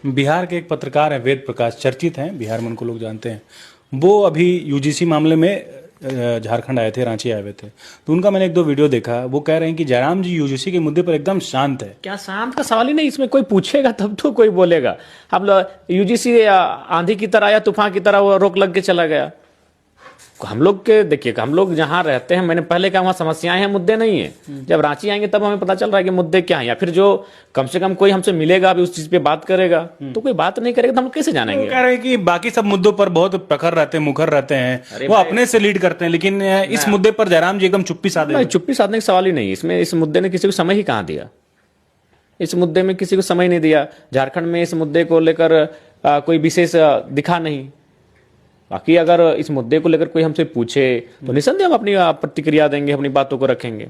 बिहार के एक पत्रकार हैं वेद प्रकाश, चर्चित हैं बिहार में, उनको लोग जानते हैं। वो अभी यूजीसी मामले में झारखंड आए थे, रांची आए हुए थे। तो उनका मैंने एक दो वीडियो देखा। वो कह रहे हैं कि जयराम जी यूजीसी के मुद्दे पर एकदम शांत है। क्या शांत का सवाल ही नहीं, इसमें कोई पूछेगा तब तो कोई बोलेगा। हम लोग यूजीसी आंधी की तरह या तूफान की तरह वो रोक लग के चला गया। हम लोग के देखिए, हम लोग जहां रहते हैं, मैंने पहले कहा वहां समस्याएं हैं, मुद्दे नहीं है। जब रांची आएंगे तब हमें पता चल रहा है कि मुद्दे क्या हैं, या फिर जो कम से कम कोई हमसे मिलेगा अभी उस चीज पे बात करेगा। तो कोई बात नहीं करेगा तो हम कैसे जानेंगे। वो कह रहे हैं कि बाकी सब मुद्दों पर बहुत प्रखर रहते हैं, मुखर रहते हैं, वो अपने से लीड करते हैं, लेकिन इस मुद्दे पर जयराम जी एकदम चुप्पी साधे। नहीं, चुप्पी साधने का सवाल ही नहीं। इसमें इस मुद्दे ने किसी को समय ही कहाँ दिया। इस मुद्दे में किसी को समय नहीं दिया। झारखंड में इस मुद्दे को लेकर कोई विशेष दिखा नहीं। बाकी अगर इस मुद्दे को लेकर कोई हमसे पूछे तो निसंदेह हम अपनी प्रतिक्रिया देंगे, अपनी बातों को रखेंगे।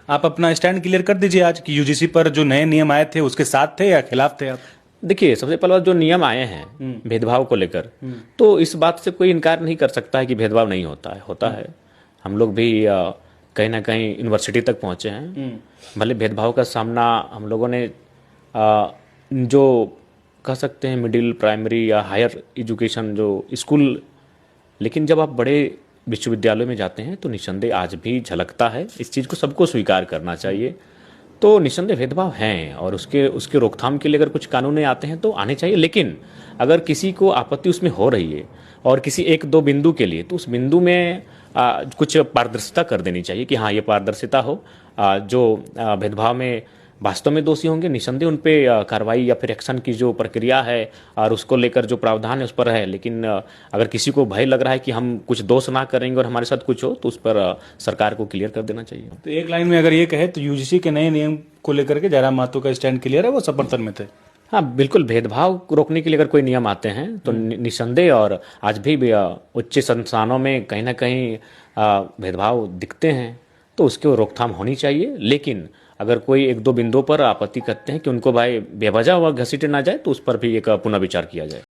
आप अपना स्टैंड क्लियर कर दीजिए आज कि यूजीसी पर जो नए नियम आए थे उसके साथ थे या खिलाफ थे आप। देखिए, सबसे पहले जो नियम आए हैं भेदभाव को लेकर, तो इस बात से कोई इनकार नहीं कर सकता है कि भेदभाव नहीं होता है। हम लोग भी कहीं ना कहीं यूनिवर्सिटी तक पहुंचे हैं। भले भेदभाव का सामना हम लोगों ने जो कह सकते हैं मिडिल, प्राइमरी या हायर एजुकेशन जो स्कूल, लेकिन जब आप बड़े विश्वविद्यालयों में जाते हैं तो निसंदेह आज भी झलकता है। इस चीज़ को सबको स्वीकार करना चाहिए। तो निसंदेह भेदभाव हैं और उसके रोकथाम के लिए अगर कुछ कानून आते हैं तो आने चाहिए। लेकिन अगर किसी को आपत्ति उसमें हो रही है और किसी एक दो बिंदु के लिए, तो उस बिंदु में कुछ पारदर्शिता कर देनी चाहिए कि हाँ, ये पारदर्शिता हो। जो भेदभाव में वास्तव में दोषी होंगे, निसंदेह उन पे कार्रवाई या फिर एक्शन की जो प्रक्रिया है और उसको लेकर जो प्रावधान है उस पर है। लेकिन अगर किसी को भय लग रहा है कि हम कुछ दोष ना करेंगे और हमारे साथ कुछ हो, तो उस पर सरकार को क्लियर कर देना चाहिए। तो एक लाइन में अगर ये कहे तो यूजीसी के नए नियम को लेकर के जयराम महतो का स्टैंड क्लियर है, वो समर्थन में थे। हाँ, बिल्कुल। भेदभाव रोकने के लिए अगर कोई नियम आते हैं तो निसंदेह, और आज भी उच्च संस्थानों में कहीं ना कहीं भेदभाव दिखते हैं तो उसकी रोकथाम होनी चाहिए। लेकिन अगर कोई एक दो बिंदुओं पर आपत्ति करते हैं कि उनको भाई बेवजह हुआ घसीटे ना जाए, तो उस पर भी एक पुनर्विचार किया जाए।